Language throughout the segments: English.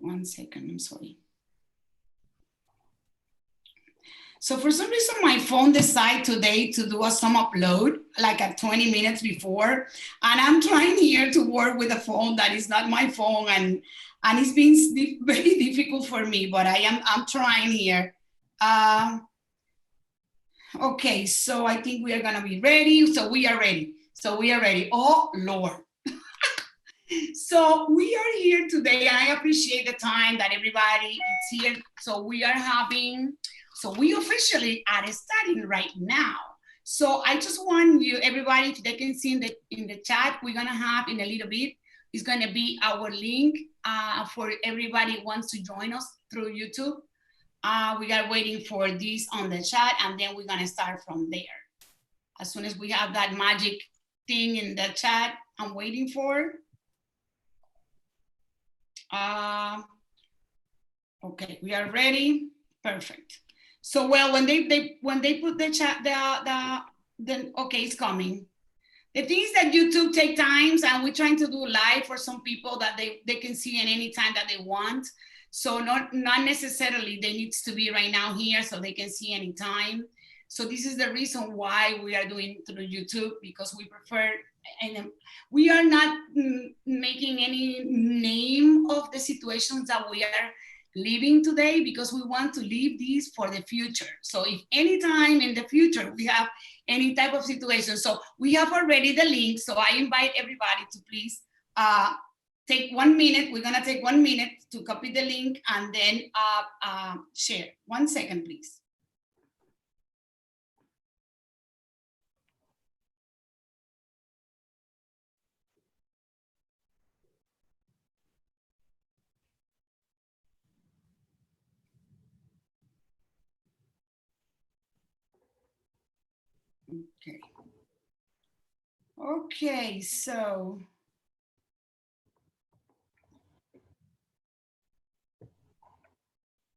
1 second, I'm sorry. So for some reason, my phone decided today to do some upload like at 20 minutes before. And I'm trying here to work with a phone that is not my phone. And it's been very difficult for me, but I'm trying here. Okay, so I think we are gonna be ready. So we are ready. Oh, Lord. So we are here today, and I appreciate the time that everybody is here. So we officially are starting right now. So I just want you, everybody, if they can see in the chat, we're gonna have in a little bit, it's gonna be our link for everybody who wants to join us through YouTube. We are waiting for this on the chat, and then we're gonna start from there. As soon as we have that magic thing in the chat, I'm waiting for. Okay, we are ready. Perfect. So well, when they put the chat, then okay, it's coming. The things that YouTube take times, and we're trying to do live for some people that they can see in any time that they want. So not necessarily they needs to be right now here so they can see anytime. So this is the reason why we are doing through YouTube, because we prefer, and we are not making any name of the situations that we are living today, because we want to leave these for the future. So if anytime in the future we have any type of situation, so we have already the link. So I invite everybody to please take 1 minute. We're gonna take 1 minute to copy the link and then share. 1 second, please. Okay, so.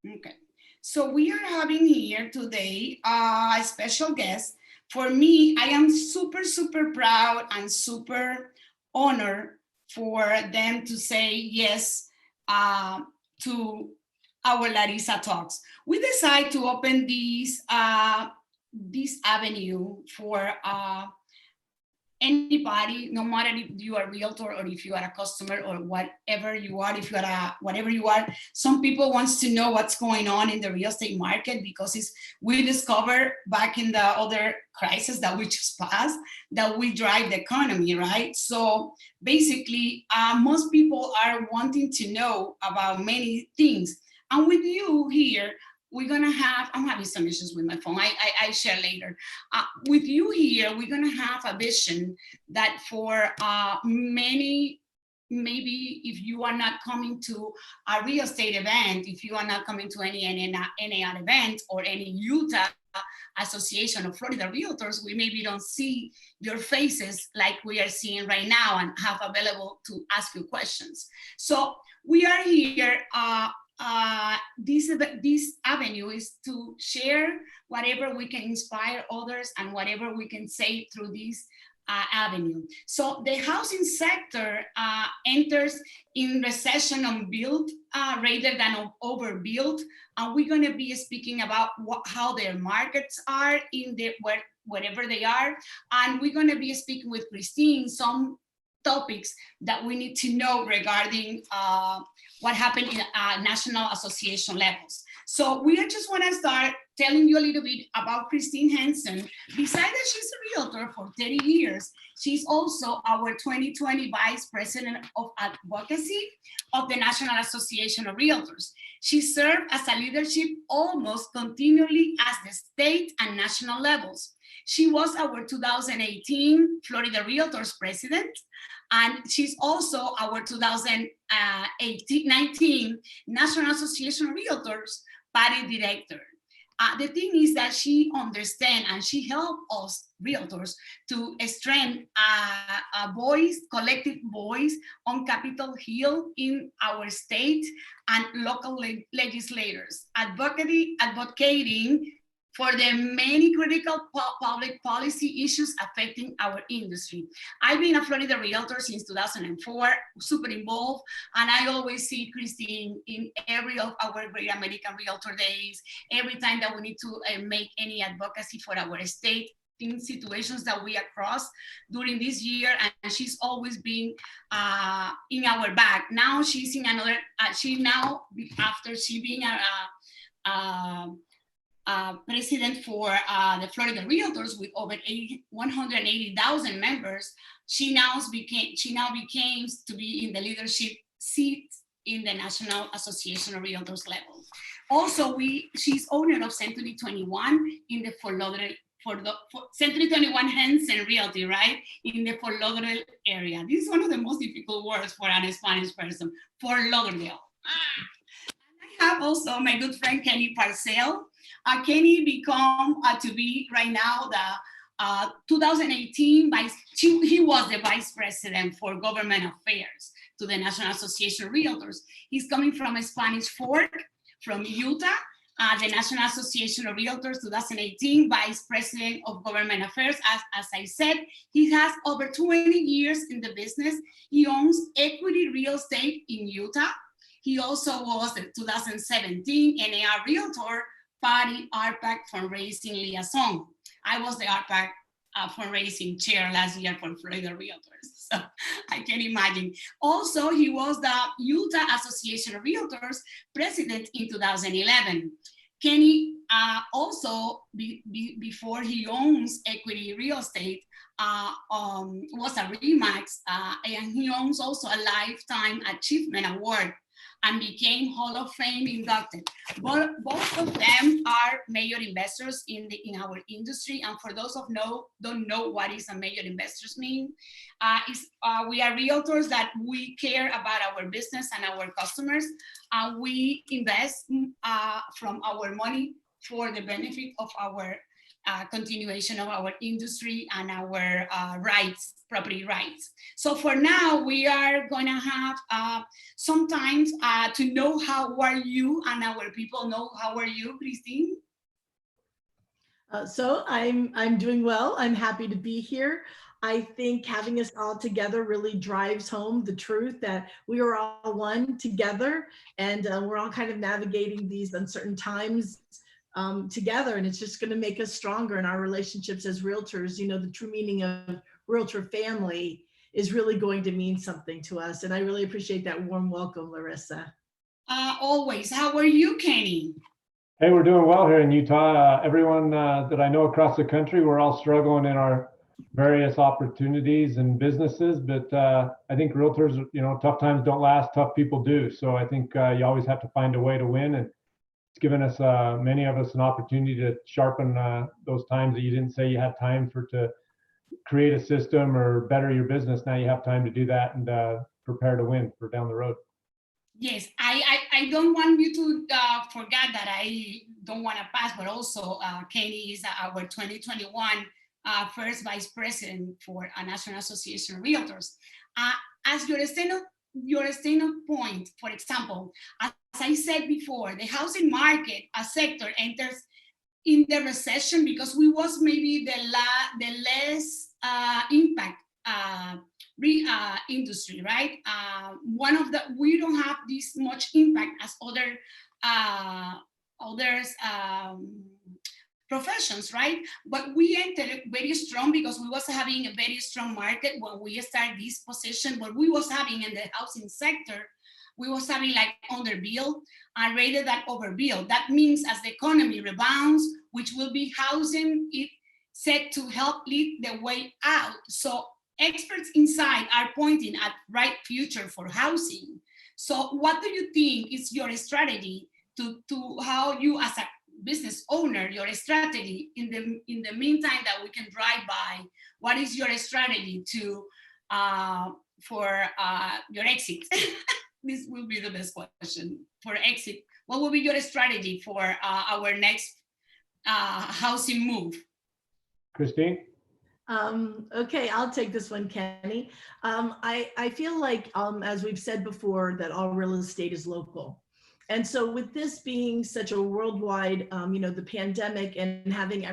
Okay, so we are having here today a special guest. For me, I am super, super proud and super honored for them to say yes to our Larissa Talks. We decided to open this avenue for anybody, no matter if you are a realtor or if you are a customer or whatever you are, if you are whatever you are. Some people wants to know what's going on in the real estate market, because we discovered back in the other crisis that we just passed that we drive the economy, right? So basically, most people are wanting to know about many things. And with you here, we're gonna have, I'm having some issues with my phone, I share later. With you here, we're gonna have a vision that for many, maybe if you are not coming to a real estate event, if you are not coming to any other event or any Utah Association of Florida Realtors, we maybe don't see your faces like we are seeing right now and have available to ask you questions. So we are here, this avenue is to share whatever we can inspire others and whatever we can say through this avenue. So the housing sector enters in recession on build rather than on overbuild. And we're going to be speaking about how their markets are in wherever they are. And we're going to be speaking with Christine some topics that we need to know regarding what happened in national association levels. So we just want to start telling you a little bit about Christine Henson. Besides that she's a realtor for 30 years, she's also our 2020 Vice President of Advocacy of the National Association of Realtors. She served as a leadership almost continually at the state and national levels. She was our 2018 Florida Realtors President, and she's also our 2019 National Association of Realtors Party Director. The thing is that she understands and she helped us realtors to strengthen a voice, collective voice on Capitol Hill in our state and local legislators, advocating for the many critical public policy issues affecting our industry. I've been a Florida realtor since 2004, super involved, and I always see Christine in every of our Great American Realtor Days, every time that we need to make any advocacy for our state in situations that we across during this year, and she's always been in our back. Now she's in another, after she being president for the Florida Realtors with over 180,000 members, she now became to be in the leadership seat in the National Association of Realtors level. Also, she's owner of Century 21 in the Fort Lauderdale, Century 21 Hansen Realty, right? In the Fort Lauderdale area. This is one of the most difficult words for an Spanish person, Fort Lauderdale. I have also my good friend, Kenny Parcell. Kenny become to be right now the 2018 he was the vice president for government affairs to the National Association of Realtors. He's coming from a Spanish Fork from Utah, the National Association of Realtors 2018 vice president of government affairs. As I said, he has over 20 years in the business. He owns equity real estate in Utah. He also was the 2017 NAR Realtor Party RPAC fundraising liaison. I was the RPAC fundraising chair last year for Florida Realtors, so I can imagine. Also, he was the Utah Association of Realtors president in 2011. Kenny also, before he owns equity real estate, was a REMAX, and he owns also a Lifetime Achievement Award and became Hall of Fame inducted. Both of them are major investors in our industry. And for those of don't know what is a major investors mean, we are realtors that we care about our business and our customers. We invest from our money for the benefit of our continuation of our industry and our rights, property rights. So for now, we are going to have sometimes to know how are you, and our people know how are you, Christine? So I'm doing well. I'm happy to be here. I think having us all together really drives home the truth that we are all one together, and we're all kind of navigating these uncertain times together, and it's just going to make us stronger in our relationships as realtors. You know, the true meaning of realtor family is really going to mean something to us, and I really appreciate that warm welcome, Larissa. Always. How are you, Kenny? Hey, we're doing well here in Utah. Everyone that I know across the country, we're all struggling in our various opportunities and businesses, but I think realtors, you know, tough times don't last, tough people do. So I think you always have to find a way to win, and it's given us, many of us, an opportunity to sharpen those times that you didn't say you had time to create a system or better your business. Now you have time to do that and prepare to win for down the road. Yes, I don't want you to forget that I don't want to pass, but also Kenny is our 2021 first vice president for a National Association of Realtors. As your standard point, for example, as I said before, the housing market, a sector enters in the recession because we was maybe the less impact industry, right? We don't have this much impact as others professions, right? But we entered very strong because we was having a very strong market when we started this position. But we was having in the housing sector, we was having like underbuilt and rated that overbuilt. That means as the economy rebounds, which will be housing, it set to help lead the way out. So experts inside are pointing at right future for housing. So what do you think is your strategy to how you as a business owner, your strategy in the meantime that we can drive by? What is your strategy to for your exit? This will be the best question for exit. What will be your strategy for our next housing move? Christine? Okay, I'll take this one, Kenny. I feel like, as we've said before, that all real estate is local. And so with this being such a worldwide, the pandemic and having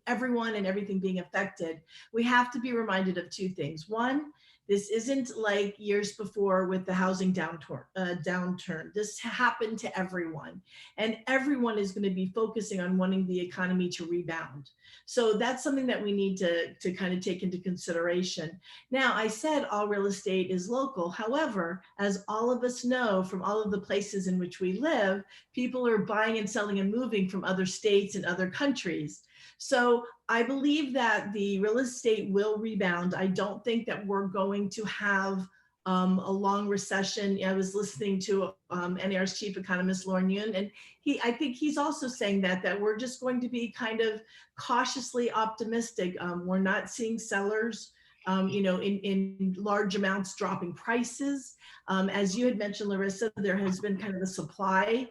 everyone and everything being affected, we have to be reminded of two things. One, this isn't like years before with the housing downturn. This happened to everyone, and everyone is going to be focusing on wanting the economy to rebound. So that's something that we need to kind of take into consideration. Now, I said all real estate is local. However, as all of us know from all of the places in which we live, people are buying and selling and moving from other states and other countries. So I believe that the real estate will rebound. I don't think that we're going to have a long recession. I was listening to NAR's chief economist, Lauren Yun, and I think he's also saying that we're just going to be kind of cautiously optimistic. We're not seeing sellers in large amounts dropping prices. As you had mentioned, Larissa, there has been kind of a supply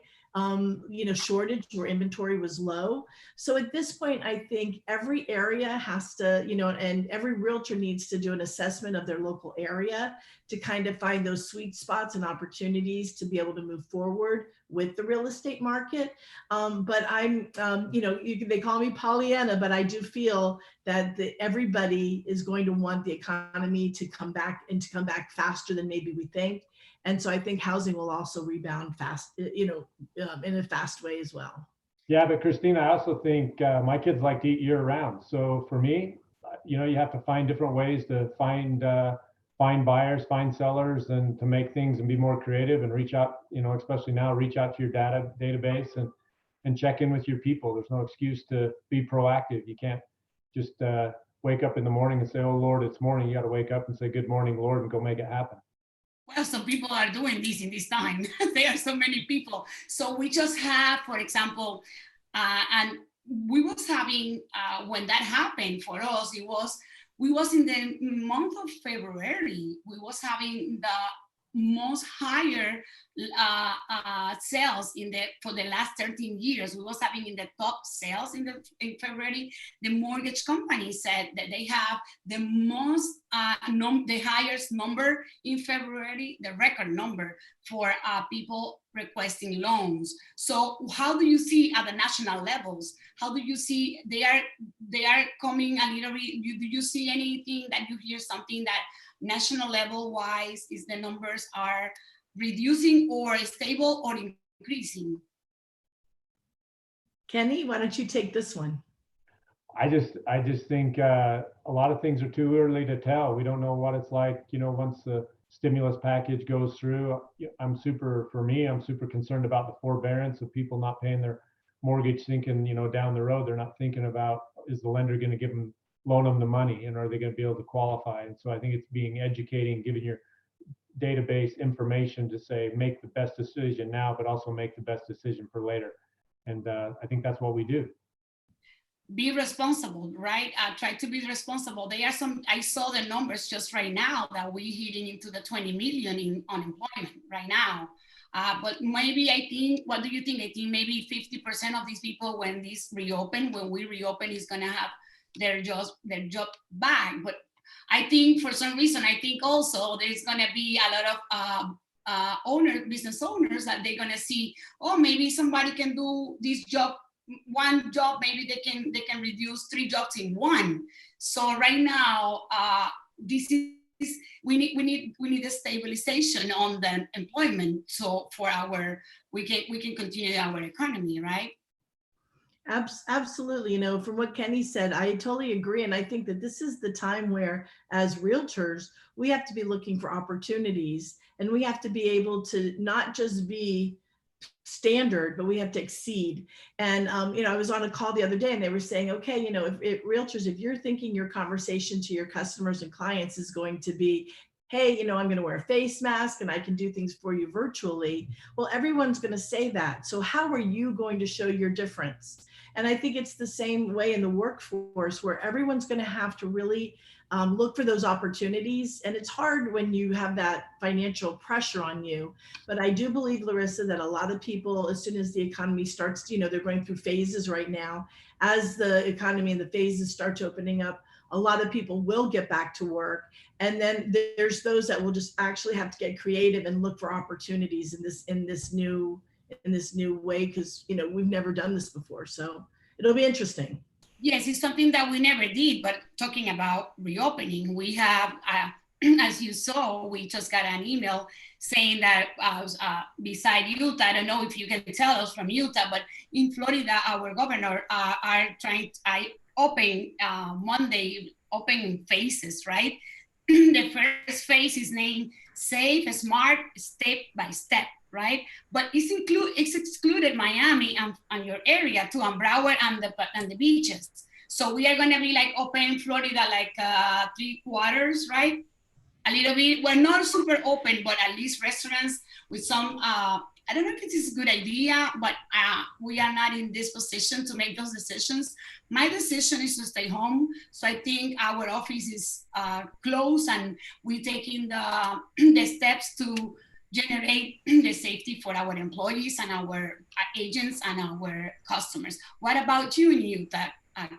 shortage where inventory was low. So at this point, I think every area has to, and every realtor needs to do an assessment of their local area to kind of find those sweet spots and opportunities to be able to move forward with the real estate market. But I'm, they call me Pollyanna, but I do feel that everybody is going to want the economy to come back and to come back faster than maybe we think. And so I think housing will also rebound fast, in a fast way as well. Yeah, but Christina, I also think my kids like to eat year round. So for me, you have to find different ways to find buyers, find sellers, and to make things and be more creative and reach out, especially now, reach out to your database and check in with your people. There's no excuse to be proactive. You can't just wake up in the morning and say, oh, Lord, it's morning. You got to wake up and say, good morning, Lord, and go make it happen. Well, some people are doing this in this time. There are so many people. So we just have, for example, and we was having, when that happened for us, we was in the month of February, we was having the most higher sales for the last 13 years. We was having in the top sales in February. The mortgage company said that they have the most, the highest number in February, the record number for people requesting loans. So how do you see at the national levels? How do you see they are coming a little bit? Do you see anything that you hear something that national level wise is the numbers are reducing or stable or increasing? Kenny, why don't you take this one? I just think a lot of things are too early to tell. We don't know what it's like, once the stimulus package goes through. I'm super concerned about the forbearance of people not paying their mortgage, thinking, down the road, they're not thinking about, is the lender going to loan them the money, and are they going to be able to qualify? And so I think it's being educating, giving your database information to say, make the best decision now, but also make the best decision for later. And I think that's what we do. Be responsible, right? Try to be responsible. There are some, I saw the numbers just right now that we're hitting into the 20 million in unemployment right now. But maybe I think, what do you think? I think maybe 50% of these people, when we reopen, is gonna have their job back. But I think for some reason, I think also there's gonna be a lot of business owners that they're gonna see, oh, maybe somebody can do this job, one job, maybe they can reduce 3 jobs in one. So right now, we need a stabilization on the employment, so we can continue our economy, right? Absolutely. From what Kenny said, I totally agree. And I think that this is the time where, as realtors, we have to be looking for opportunities, and we have to be able to not just be standard, but we have to exceed. And, I was on a call the other day, and they were saying, okay, if realtors, if you're thinking your conversation to your customers and clients is going to be, hey, I'm going to wear a face mask and I can do things for you virtually. Well, everyone's going to say that. So how are you going to show your difference? And I think it's the same way in the workforce, where everyone's going to have to really look for those opportunities. And it's hard when you have that financial pressure on you. But I do believe, Larissa, that a lot of people, as soon as the economy starts, they're going through phases right now. As the economy and the phases start to opening up, a lot of people will get back to work. And then there's those that will just actually have to get creative and look for opportunities in this new in this new way, because, you know, we've never done this before. So it'll be interesting. Yes, it's something that we never did, but talking about reopening, we have, as you saw, we just got an email saying that beside Utah, I don't know if you can tell us from Utah, but in Florida, our governor are trying to open Monday, open phases, right? The first phase is named Safe, Smart, Step by Step, right? But it's excluded Miami and your area too, and Broward and the beaches. So we are gonna be like open Florida like 3/4, right? A little bit. We're not super open, but at least restaurants with some. I don't know if it is a good idea, but we are not in this position to make those decisions. My decision is to stay home. So I think our office is closed, and we're taking the steps to generate the safety for our employees and our agents and our customers. What about you in Utah,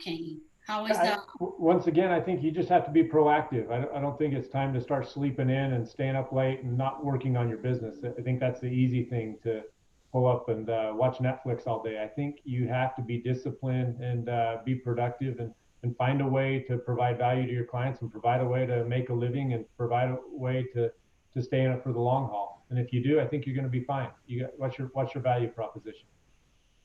Kenny? How is that? Once again, I think you just have to be proactive. I don't think it's time to start sleeping in and staying up late and not working on your business. I think that's the easy thing to pull up and watch Netflix all day. I think you have to be disciplined and be productive and find a way to provide value to your clients and provide a way to make a living and provide a way to stay in it for the long haul. And if you do, I think you're going to be fine. What's your value proposition?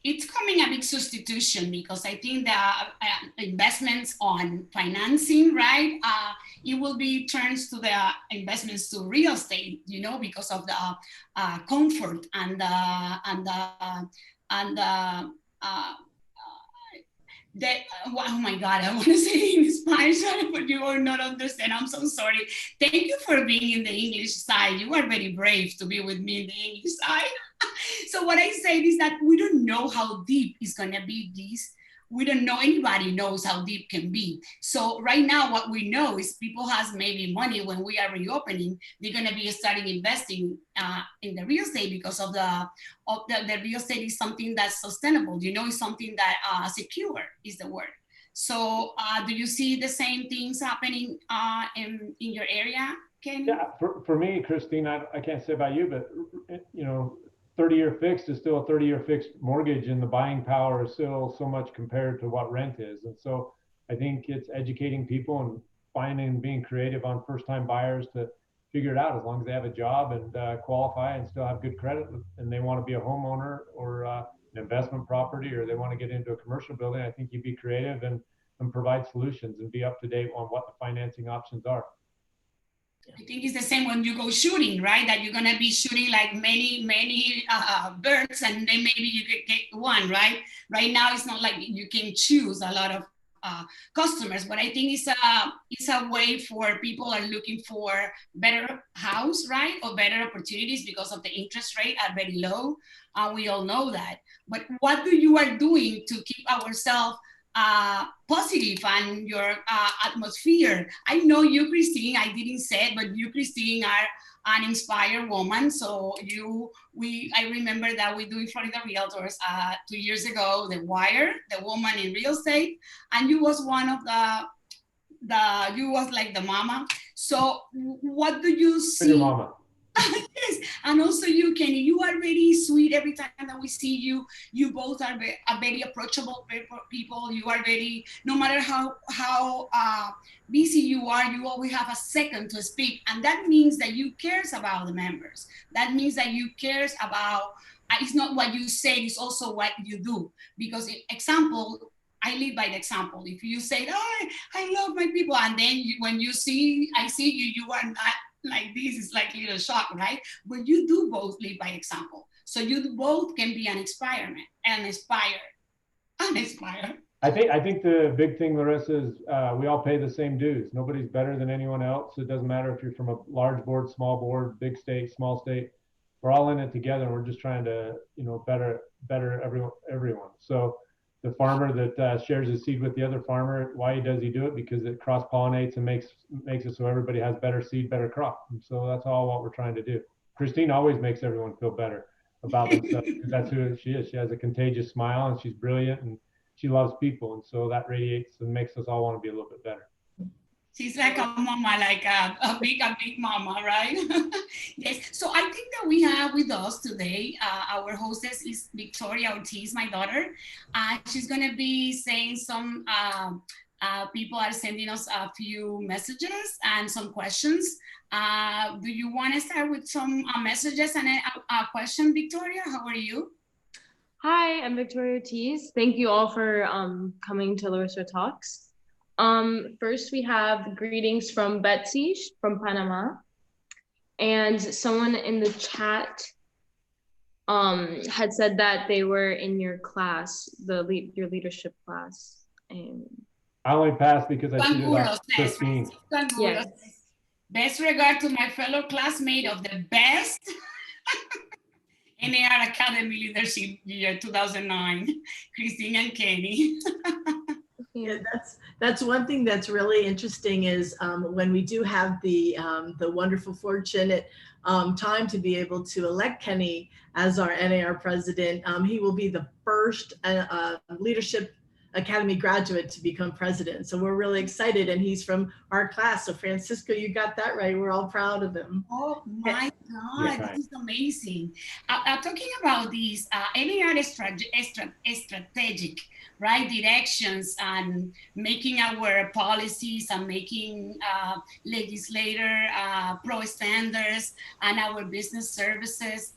It's coming a big substitution because I think the investments on financing, right? It will be turns to the investments to real estate, you know, because of the comfort and oh my God, I want to say it in Spanish, but you will not understand. I'm so sorry. Thank you for being in the English side. You are very brave to be with me in the English side. So what I say is that we don't know how deep is going to be this. We don't know, anybody knows how deep can be. So right now, what we know is people has maybe money when we are reopening, they're going to be starting investing in the real estate because of the real estate is something that's sustainable. You know, it's something that secure is the word. So do you see the same things happening in your area, Kenny? Yeah, for me, Christine, I can't say about you, but you know, 30-year fixed is still a 30-year fixed mortgage, and the buying power is still so much compared to what rent is. And so I think it's educating people and finding, being creative on first-time buyers to figure it out, as long as they have a job and qualify and still have good credit, and they want to be a homeowner or an investment property, or they want to get into a commercial building. I think you be creative and provide solutions and be up to date on what the financing options are. I think it's the same when you go shooting, right? That you're gonna be shooting like many birds, and then maybe you could get one, right? Right now, it's not like you can choose a lot of customers, but I think it's a way for people are looking for better house, right? Or better opportunities because of the interest rate are very low. We all know that. But what you are doing to keep ourselves positive and your atmosphere? I know you, Christine, I didn't say it, but you, Christine, are an inspired woman. So I remember that we do in Florida Realtors 2 years ago, The Wire, the woman in real estate, and you was one of you was like the mama. So what do you see? Your mama. Yes, and also you, Kenny, you are very sweet. Every time that we see you, you both are very approachable people. You are very, no matter how busy you are, you always have a second to speak, and that means that you cares about the members. That means that you cares about. It's not what you say; it's also what you do. Because, example, I live by the example. If you say, "Oh, I love my people," and then when I see you, you are not like this, is like a little shock, right? But you do both live by example. So you both can be an inspire. I think the big thing, Larissa, is we all pay the same dues. Nobody's better than anyone else. It doesn't matter if you're from a large board, small board, big state, small state. We're all in it together. We're just trying to, better everyone. So the farmer that shares his seed with the other farmer, why does he do it? Because it cross-pollinates and makes it so everybody has better seed, better crop. And so that's all what we're trying to do. Christine always makes everyone feel better about themselves, because that's who she is. She has a contagious smile, and she's brilliant, and she loves people. And so that radiates and makes us all want to be a little bit better. She's like a mama, like a big mama, right? Yes. So I think that we have with us today, our hostess is Victoria Ortiz, my daughter. She's going to be saying some, people are sending us a few messages and some questions. Do you want to start with some messages and a question, Victoria? How are you? Hi, I'm Victoria Ortiz. Thank you all for coming to Larissa Talks. First, we have greetings from Betsy from Panama. And someone in the chat had said that they were in your class, your leadership class. And I only passed because I cheated on 15. yes. Best regard to my fellow classmate of the best NAR Academy Leadership Year 2009, Christine and Kenny. Yeah, that's one thing that's really interesting is when we do have the wonderful, fortunate time to be able to elect Kenny as our NAR president. He will be the first Leadership Academy graduate to become president. So we're really excited, and he's from our class. So Francisco, you got that right. We're all proud of him. Oh my God, this is amazing. Talking about these NAR strategic, right, directions and making our policies and making legislator pro standards and our business services.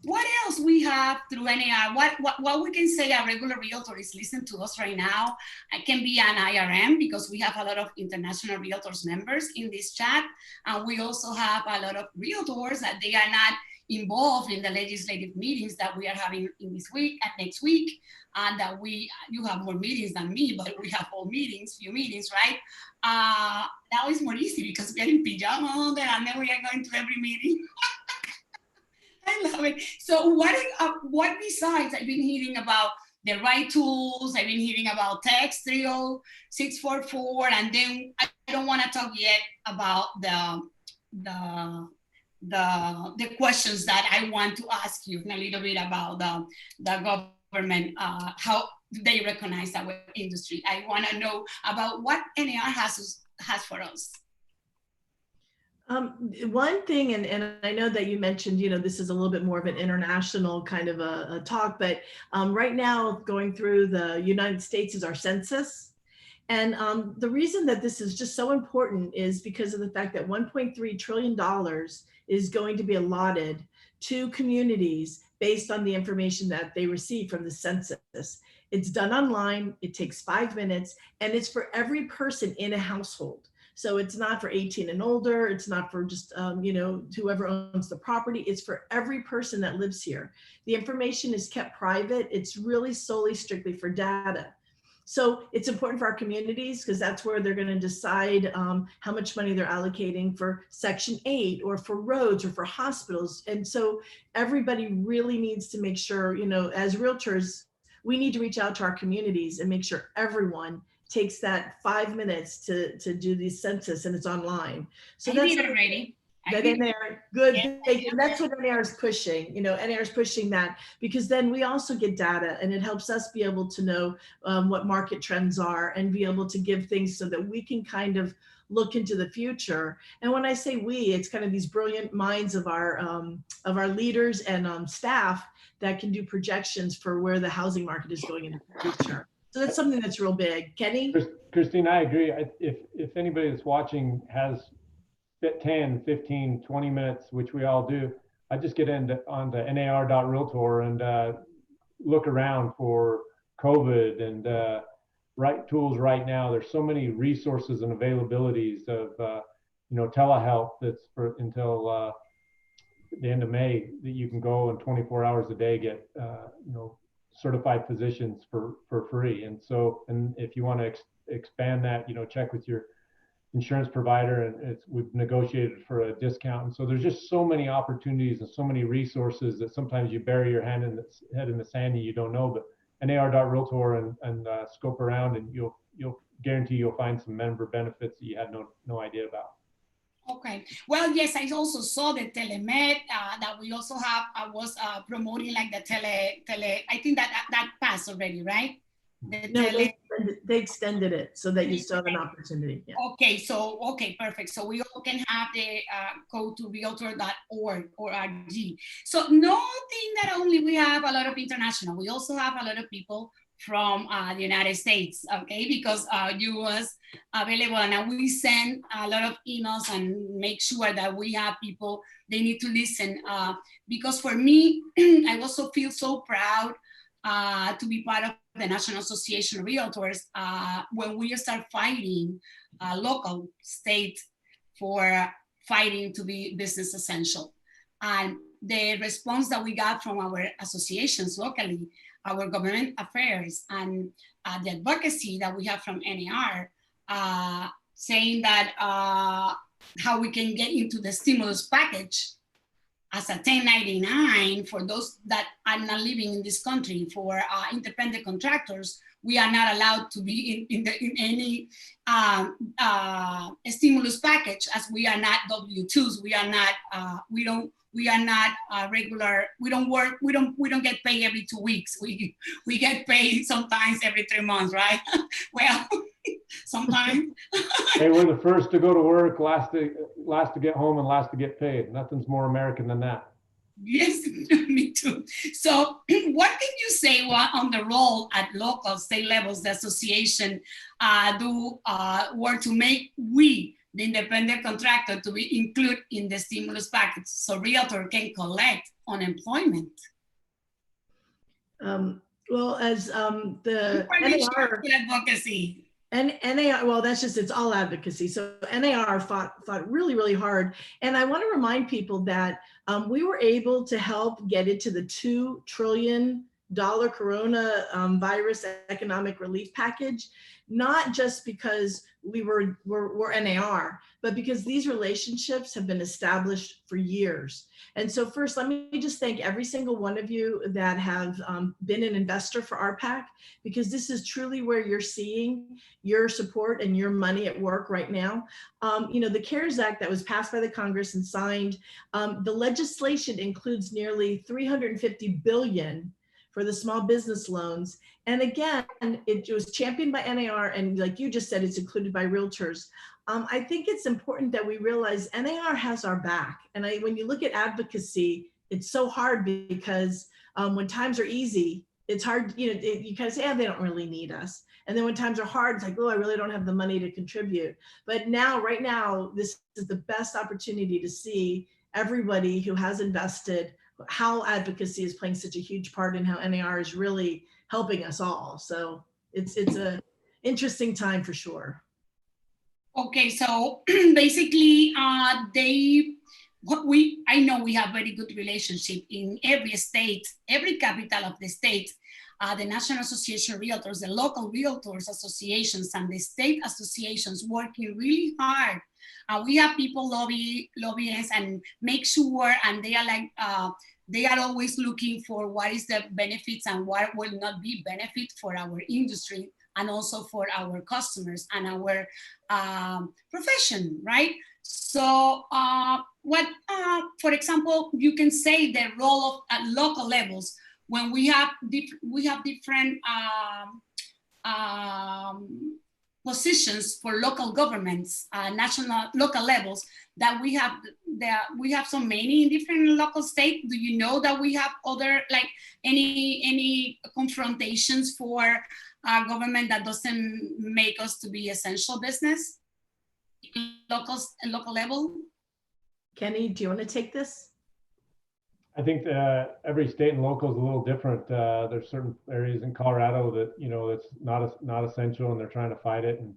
What else we have through NAR? What we can say a regular realtor is listening to us right now. It can be an IRM because we have a lot of international realtors members in this chat. And we also have a lot of realtors that they are not involved in the legislative meetings that we are having in this week and next week. And that you have more meetings than me, but we have few meetings, right? Now it's more easy because we are in pajama all day and then we are going to every meeting. I love it. So what besides, I've been hearing about the right tools, I've been hearing about text 30644, and then I don't want to talk yet about the questions that I want to ask you a little bit about the government, how they recognize our industry. I want to know about what NAR has for us. One thing, and I know that you mentioned, this is a little bit more of an international kind of a talk, but right now going through the United States is our census. And the reason that this is just so important is because of the fact that $1.3 trillion is going to be allotted to communities based on the information that they receive from the census. It's done online, it takes 5 minutes, and it's for every person in a household. So it's not for 18 and older. It's not for just, whoever owns the property. It's for every person that lives here. The information is kept private. It's really solely strictly for data. So it's important for our communities because that's where they're going to decide how much money they're allocating for Section 8 or for roads or for hospitals. And so everybody really needs to make sure, as realtors, we need to reach out to our communities and make sure everyone takes that 5 minutes to do the census, and it's online. So that's already. Good. Yeah. That's what NAR is pushing. NAR is pushing that because then we also get data, and it helps us be able to know what market trends are and be able to give things so that we can kind of look into the future. And when I say we, it's kind of these brilliant minds of our leaders and staff that can do projections for where the housing market is going in the future. So that's something that's real big. Kenny? Christine, I agree. If anybody that's watching has 10, 15, 20 minutes, which we all do, I just get onto nar.realtor and look around for COVID and right tools right now. There's so many resources and availabilities of telehealth that's for until the end of May that you can go and 24 hours a day get certified physicians for free. And so, and if you want to expand that, check with your insurance provider, and we've negotiated for a discount. And so there's just so many opportunities and so many resources that sometimes you bury your head in the sand and you don't know. But nar.realtor and scope around, and you'll guarantee you'll find some member benefits that you had no idea about. Okay. Well, yes, I also saw the telemed that we also have. I was promoting like the tele. I think that passed already, right? they extended it so that you still have an opportunity. Yeah. Okay, perfect. So we all can have the go to realtor.org or RG. So nothing that only we have a lot of international, we also have a lot of people from the United States, okay? Because you was available and we send a lot of emails and make sure that we have people, they need to listen. Because for me, I also feel so proud to be part of the National Association of Realtors when we start fighting local state for fighting to be business essential. And the response that we got from our associations locally, our government affairs, and the advocacy that we have from NAR, saying that how we can get into the stimulus package as a 1099 for those that are not living in this country. For independent contractors, we are not allowed to be in any stimulus package, as we are not W-2s. We are not. We are not regular. We don't work. We don't get paid every 2 weeks. We get paid sometimes every 3 months, right? Well, sometimes. Hey, we're the first to go to work, last to get home, and last to get paid. Nothing's more American than that. Yes, me too. So what can you say on the role at local, state levels, the association work to make we, the independent contractor, to be included in the stimulus package so realtor can collect unemployment? Well, as the NAR advocacy. And NAR, well, that's just, it's all advocacy. So NAR fought really, really hard. And I want to remind people that we were able to help get into the $2 trillion corona virus economic relief package, not just because we're NAR, but because these relationships have been established for years. And so first, let me just thank every single one of you that have been an investor for RPAC, because this is truly where you're seeing your support and your money at work right now. You know, the CARES Act that was passed by the Congress and signed, the legislation includes nearly $350 billion for the small business loans. And again, it was championed by NAR, and like you just said, it's included by realtors. I think it's important that we realize NAR has our back. And when you look at advocacy, it's so hard because when times are easy, it's hard, you know, you kind of say, they don't really need us. And then when times are hard, it's like, oh, I really don't have the money to contribute. But now, right now, this is the best opportunity to see everybody who has invested, how advocacy is playing such a huge part in how NAR is really helping us all. So it's a interesting time for sure. Okay, so basically, I know we have very good relationship in every state, every capital of the state. The National Association of Realtors, the local realtors associations, and the state associations working really hard. We have people lobbyists and make sure, and they are like, they are always looking for what is the benefits and what will not be benefit for our industry, and also for our customers and our profession, right? So for example, you can say the role of at local levels when we have different positions for local governments, local levels, that we have so many in different local states. Do you know that we have other, like any confrontations for government that doesn't make us to be essential business, local level? Kenny, do you want to take this? I think every state and local is a little different. There's certain areas in Colorado that, you know, it's not essential, and they're trying to fight it. And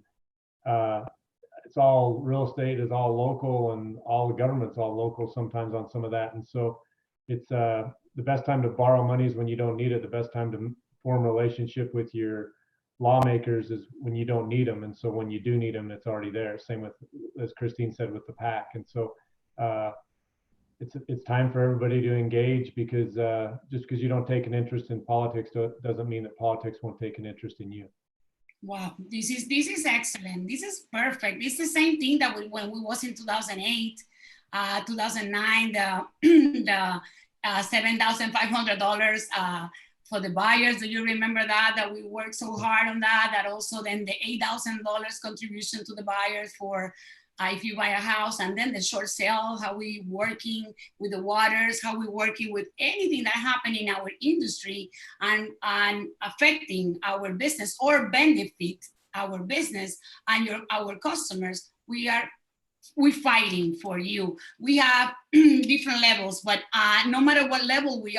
it's all, real estate is all local, and all the government's all local sometimes on some of that. And so it's the best time to borrow money is when you don't need it. The best time to form a relationship with your lawmakers is when you don't need them. And so when you do need them, it's already there. Same with, as Christine said, with the PAC. And so it's time for everybody to engage, because just because you don't take an interest in politics doesn't mean that politics won't take an interest in you. Wow, this is excellent. This is perfect. It's the same thing that when we was in 2008, 2009, the $7,500 for the buyers. Do you remember that we worked so hard on that? That also then the $8,000 contribution to the buyers for if you buy a house, and then the short sale, how we working with the waters, how we working with anything that happened in our industry and affecting our business or benefit our business and our customers. We're fighting for you. We have different levels, but no matter what level we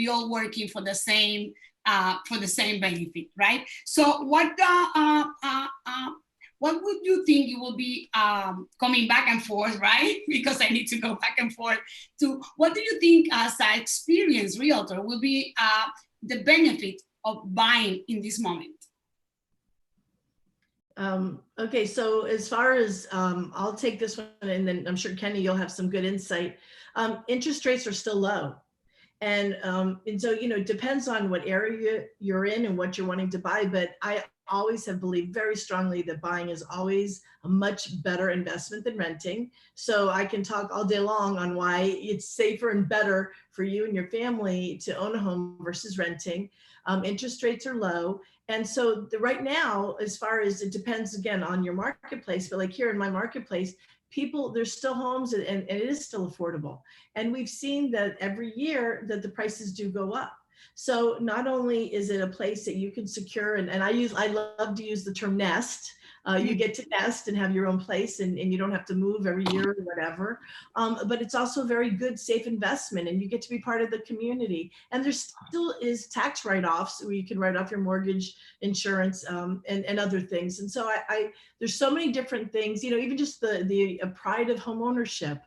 all working for the same benefit, right? So what would you think it will be coming back and forth, right? Because I need to go back and forth to what do you think as an experienced realtor will be the benefit of buying in this moment? Okay, so as far as I'll take this one, and then I'm sure Kenny, you'll have some good insight. Interest rates are still low. And so, it depends on what area you're in and what you're wanting to buy. But I always have believed very strongly that buying is always a much better investment than renting. So I can talk all day long on why it's safer and better for you and your family to own a home versus renting. Interest rates are low. And so right now, as far as it depends again on your marketplace, but like here in my marketplace, there's still homes and it is still affordable. And we've seen that every year that the prices do go up. So not only is it a place that you can secure, and I love to use the term nest. You get to nest and have your own place and you don't have to move every year or whatever. But it's also a very good, safe investment and you get to be part of the community. And there still is tax write-offs where you can write off your mortgage, insurance, and other things. And so there's so many different things, even just the pride of home ownership.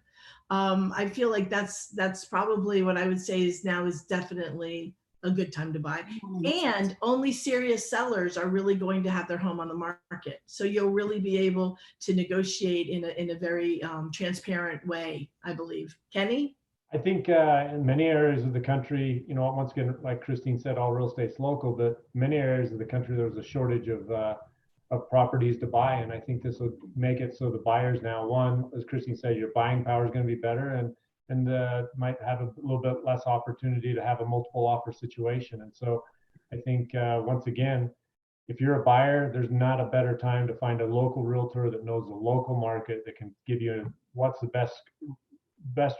I feel like that's probably what I would say is definitely a good time to buy. And only serious sellers are really going to have their home on the market. So you'll really be able to negotiate in a very transparent way, I believe. Kenny? I think in many areas of the country, once again, like Christine said, all real estate's local, but many areas of the country, there was a shortage of properties to buy. And I think this will make it so the buyers now, one, as Christine said, your buying power is going to be better and might have a little bit less opportunity to have a multiple offer situation. And so I think once again, if you're a buyer, there's not a better time to find a local realtor that knows the local market, that can give you what's the best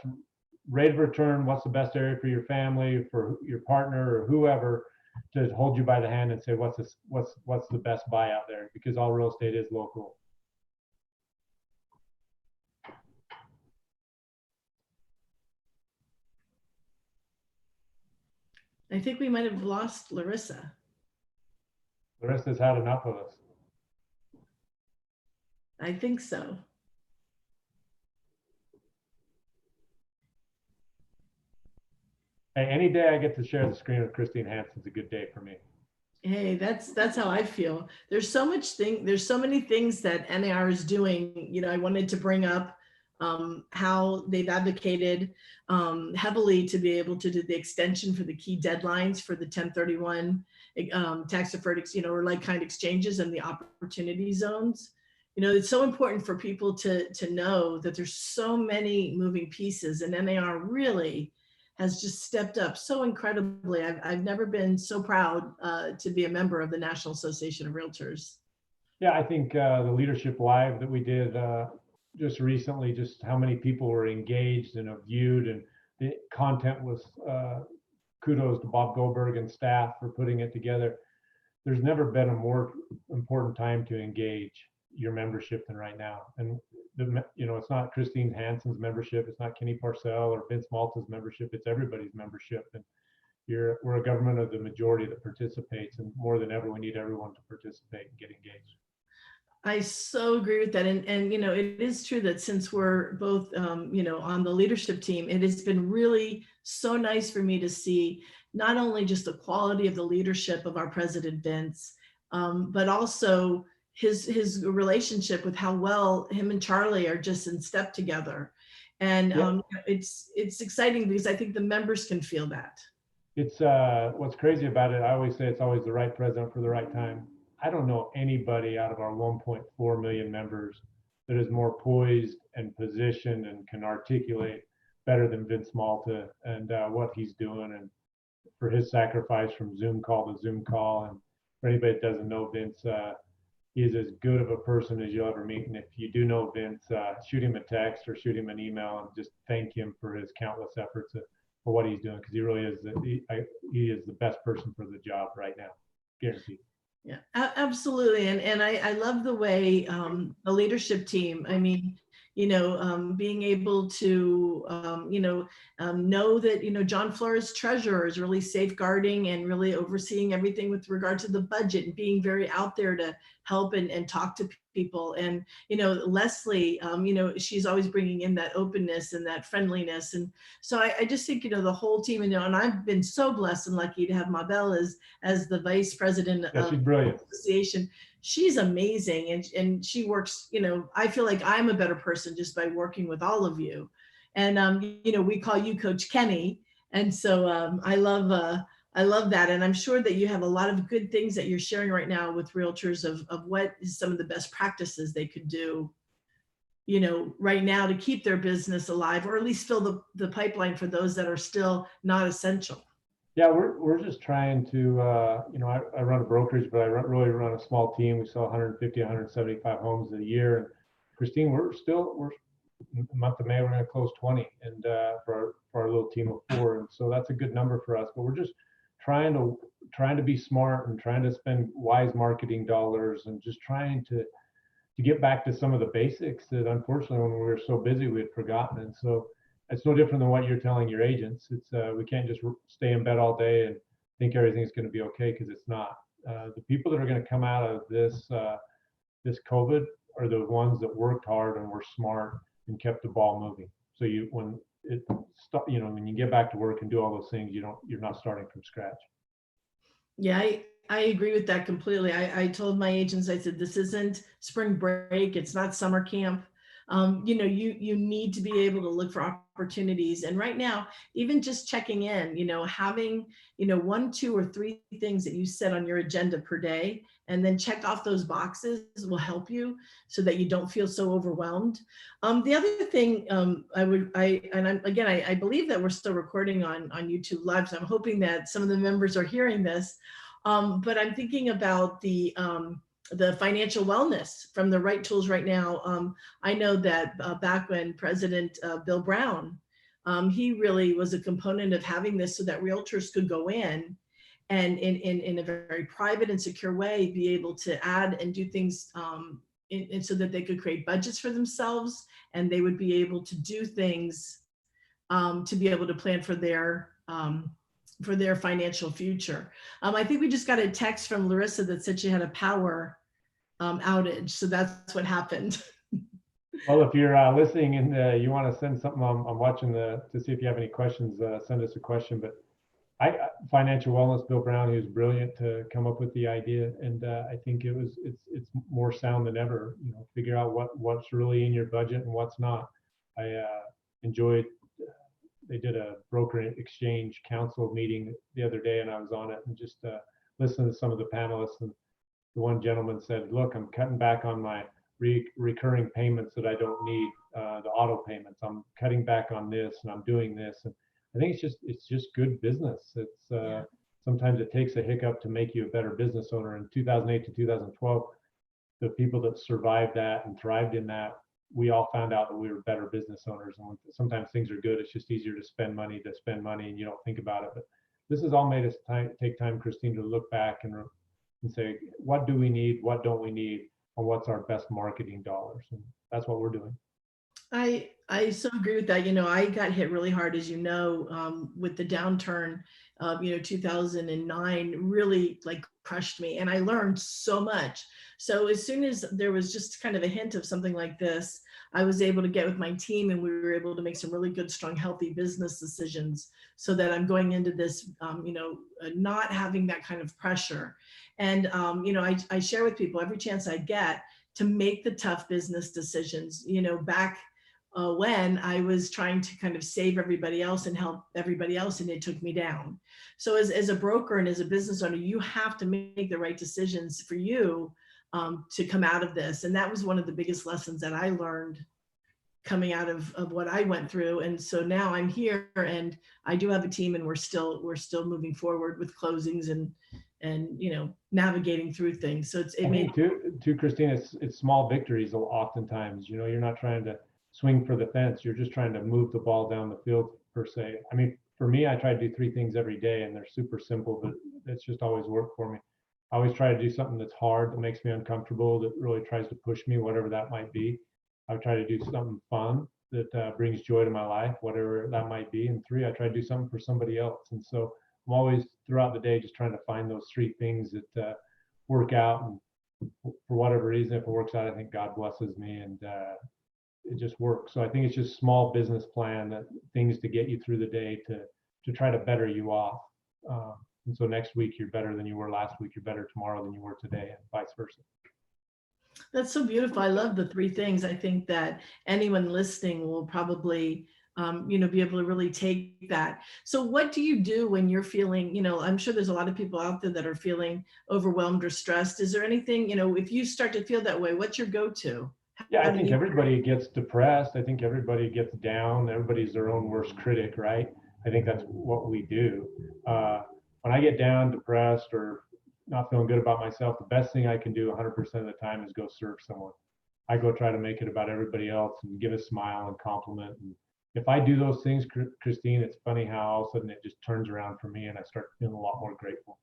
rate of return, what's the best area for your family, for your partner or whoever, to hold you by the hand and say, what's the best buy out there, because all real estate is local. I think we might have lost Larissa. Larissa's had enough of us. I think so. Hey, any day I get to share the screen with Christine Hansen's a good day for me. Hey, that's how I feel. There's so many things that NAR is doing. I wanted to bring up how they've advocated heavily to be able to do the extension for the key deadlines for the 1031 tax deferred, or like kind exchanges and the opportunity zones. It's so important for people to know that there's so many moving pieces, and NAR really has just stepped up so incredibly. I've never been so proud to be a member of the National Association of Realtors. Yeah, I think the Leadership Live that we did just recently, just how many people were engaged and viewed, and the content was kudos to Bob Goldberg and staff for putting it together. There's never been a more important time to engage your membership than right now. And it's not Christine Hansen's membership, it's not Kenny Parcell or Vince Malta's membership, it's everybody's membership. And we're a government of the majority that participates, and more than ever we need everyone to participate and get engaged. I so agree with that. And it is true that since we're both, on the leadership team, it has been really so nice for me to see not only just the quality of the leadership of our president, Vince, but also his relationship with how well him and Charlie are just in step together. And it's exciting because I think the members can feel that. It's what's crazy about it, I always say it's always the right president for the right time. I don't know anybody out of our 1.4 million members that is more poised and positioned and can articulate better than Vince Malta and what he's doing. And for his sacrifice from Zoom call to Zoom call. And for anybody that doesn't know Vince, he is as good of a person as you'll ever meet. And if you do know Vince, shoot him a text or shoot him an email and just thank him for his countless efforts for what he's doing, because he really is he is the best person for the job right now, guaranteed. Yeah, absolutely. And I love the way the leadership team, I mean, being able to, know that, John Flores, treasurer, is really safeguarding and really overseeing everything with regard to the budget and being very out there to help and talk to people. And, Leslie, she's always bringing in that openness and that friendliness. And so I just think, the whole team, and I've been so blessed and lucky to have Mabel as the vice president of the association. She's amazing. And she works, I feel like I'm a better person just by working with all of you. And, we call you Coach Kenny. And so I love that. And I'm sure that you have a lot of good things that you're sharing right now with realtors of what is some of the best practices they could do, right now to keep their business alive, or at least fill the pipeline for those that are still not essential. Yeah, we're just trying to, I run a brokerage, but I really run a small team. We sell 150, 175 homes a year. And Christine, we're the month of May, we're going to close 20, and for our little team of 4. And so that's a good number for us, but we're just trying to be smart and trying to spend wise marketing dollars and just trying to get back to some of the basics that unfortunately when we were so busy we had forgotten. And so it's no different than what you're telling your agents. It's we can't just stay in bed all day and think everything's going to be okay, because it's not. The people that are going to come out of this COVID are the ones that worked hard and were smart and kept the ball moving. So when you get back to work and do all those things, you're not starting from scratch. Yeah, I agree with that completely. I told my agents, I said, this isn't spring break. It's not summer camp. You need to be able to look for opportunities. And right now, even just checking in, having, 1, 2, or 3 things that you set on your agenda per day, and then check off those boxes will help you so that you don't feel so overwhelmed. The other thing I believe that we're still recording on YouTube Live, so I'm hoping that some of the members are hearing this. But I'm thinking about the financial wellness from the right tools right now. I know that back when President Bill Brown, he really was a component of having this so that realtors could go in and in a very private and secure way, be able to add and do things and so that they could create budgets for themselves, and they would be able to do things to be able to plan for their financial future. I think we just got a text from Larissa that said she had a power outage. So that's what happened. Well, if you're listening and you want to send something, I'm watching to see if you have any questions, send us a question. But financial wellness, Bill Brown, he was brilliant to come up with the idea. And I think it's more sound than ever, figure out what's really in your budget and what's not. I enjoyed, they did a broker exchange council meeting the other day, and I was on it and just listened to some of the panelists. And the one gentleman said, look, I'm cutting back on my recurring payments that I don't need, the auto payments. I'm cutting back on this and I'm doing this. And I think it's just good business. It's sometimes it takes a hiccup to make you a better business owner. In 2008 to 2012, the people that survived that and thrived in that, we all found out that we were better business owners. And when sometimes things are good, it's just easier to spend money and you don't think about it. But this has all made us take time, Christine, to look back and say, what do we need? What don't we need? And what's our best marketing dollars? And that's what we're doing. I so agree with that. I got hit really hard, as with the downturn of, 2009 really crushed me, and I learned so much. So as soon as there was just kind of a hint of something like this, I was able to get with my team, and we were able to make some really good, strong, healthy business decisions so that I'm going into this, not having that kind of pressure. And, I share with people every chance I get to make the tough business decisions, back when I was trying to kind of save everybody else and help everybody else, and it took me down. So as a broker and as a business owner, you have to make the right decisions for you to come out of this. And that was one of the biggest lessons that I learned coming out of what I went through. And so now I'm here and I do have a team, and we're still moving forward with closings and you know, navigating through things. So I mean, too, Christine, it's small victories oftentimes. You know, you're not trying to swing for the fence. You're just trying to move the ball down the field per se. I mean, for me, I try to do 3 things every day, and they're super simple, but it's just always worked for me. I always try to do something that's hard, that makes me uncomfortable, that really tries to push me, whatever that might be. I try to do something fun that brings joy to my life, whatever that might be. And 3, I try to do something for somebody else. And so I'm always throughout the day just trying to find those 3 things that work out. And for whatever reason, if it works out, I think God blesses me, and it just works. So I think it's just small business plan, that things to get you through the day to try to better you off. And so next week you're better than you were last week. You're better tomorrow than you were today, and vice versa. That's so beautiful. I love the 3 things. I think that anyone listening will probably, you know, be able to really take that. So what do you do when you're feeling, you know, I'm sure there's a lot of people out there that are feeling overwhelmed or stressed. Is there anything, you know, if you start to feel that way, what's your go-to? Yeah, I think everybody gets depressed. I think everybody gets down. Everybody's their own worst critic, right? I think that's what we do. When I get down, depressed, or not feeling good about myself, the best thing I can do 100% of the time is go serve someone. I go try to make it about everybody else and give a smile and compliment. And if I do those things, Christine, it's funny how all of a sudden it just turns around for me, and I start feeling a lot more grateful.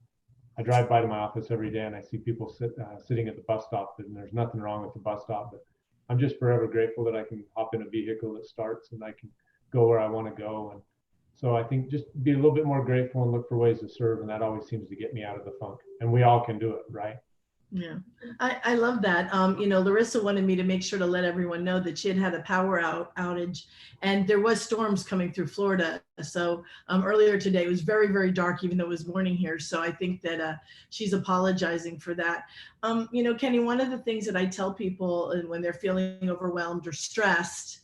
I drive by to my office every day, and I see people sitting at the bus stop, and there's nothing wrong with the bus stop, but I'm just forever grateful that I can hop in a vehicle that starts and I can go where I want to go. And so I think just be a little bit more grateful and look for ways to serve, and that always seems to get me out of the funk. And we all can do it, right? Yeah, I love that. You know, Larissa wanted me to make sure to let everyone know that she had a power outage, and there was storms coming through Florida. So earlier today it was very, very dark, even though it was morning here. So I think that she's apologizing for that. You know, Kenny, one of the things that I tell people when they're feeling overwhelmed or stressed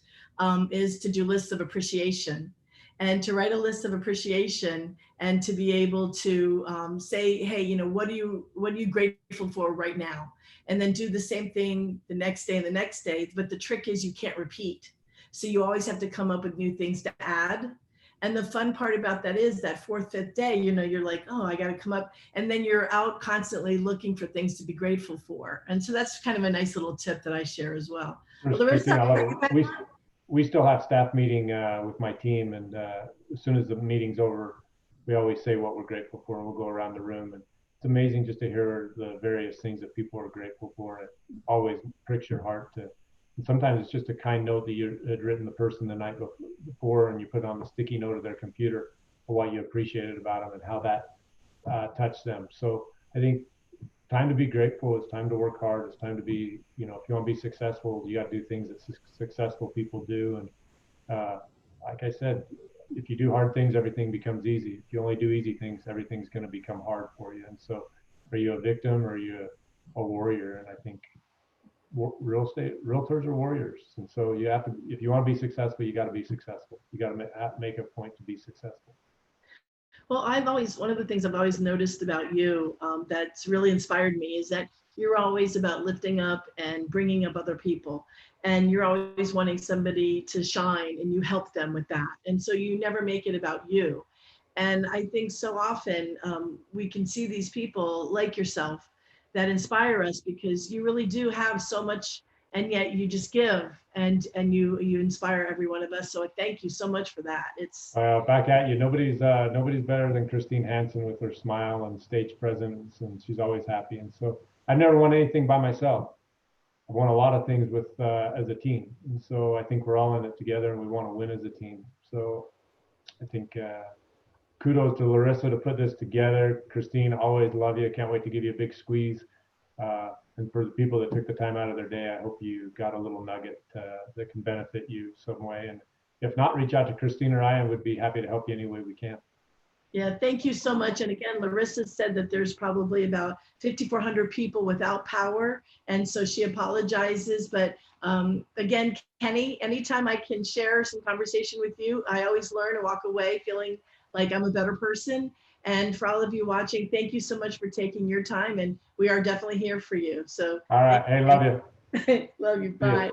is to do lists of appreciation. And to write a list of appreciation, and to be able to say, hey, you know, what are you grateful for right now? And then do the same thing the next day and the next day. But the trick is you can't repeat. So you always have to come up with new things to add. And the fun part about that is that 4th, 5th day, you know, you're like, oh, I got to come up. And then you're out constantly looking for things to be grateful for. And so that's kind of a nice little tip that I share as well. We still have staff meeting with my team, and as soon as the meeting's over, we always say what we're grateful for, and we'll go around the room. And it's amazing just to hear the various things that people are grateful for. It always pricks your heart and sometimes it's just a kind note that you had written the person the night before, and you put on the sticky note of their computer for what you appreciated about them and how that touched them. So I think time to be grateful. It's time to work hard. It's time to be, you know, if you want to be successful, you got to do things that successful people do. And like I said, if you do hard things, everything becomes easy. If you only do easy things, everything's going to become hard for you. And so are you a victim or are you a warrior? And I think realtors are warriors. And so you have to, if you want to be successful, you got to be successful. You got to make a point to be successful. Well, one of the things I've always noticed about you that's really inspired me is that you're always about lifting up and bringing up other people. And you're always wanting somebody to shine, and you help them with that. And so you never make it about you. And I think so often we can see these people like yourself that inspire us, because you really do have so much, and yet you just give and you inspire every one of us. So I thank you so much for that. It's back at you. Nobody's better than Christine Hansen with her smile and stage presence, and she's always happy. And so I've never won anything by myself. I've won a lot of things with as a team. And so I think we're all in it together, and we want to win as a team. So I think kudos to Larissa to put this together. Christine, always love you. Can't wait to give you a big squeeze. And for the people that took the time out of their day, I hope you got a little nugget that can benefit you some way. And if not, reach out to Christine or I, and we'd be happy to help you any way we can. Yeah, thank you so much. And again, Larissa said that there's probably about 5,400 people without power. And so she apologizes. But again, Kenny, anytime I can share some conversation with you, I always learn and walk away feeling like I'm a better person. And for all of you watching, thank you so much for taking your time. And we are definitely here for you. So all right. Hey, love you. Love you. Bye.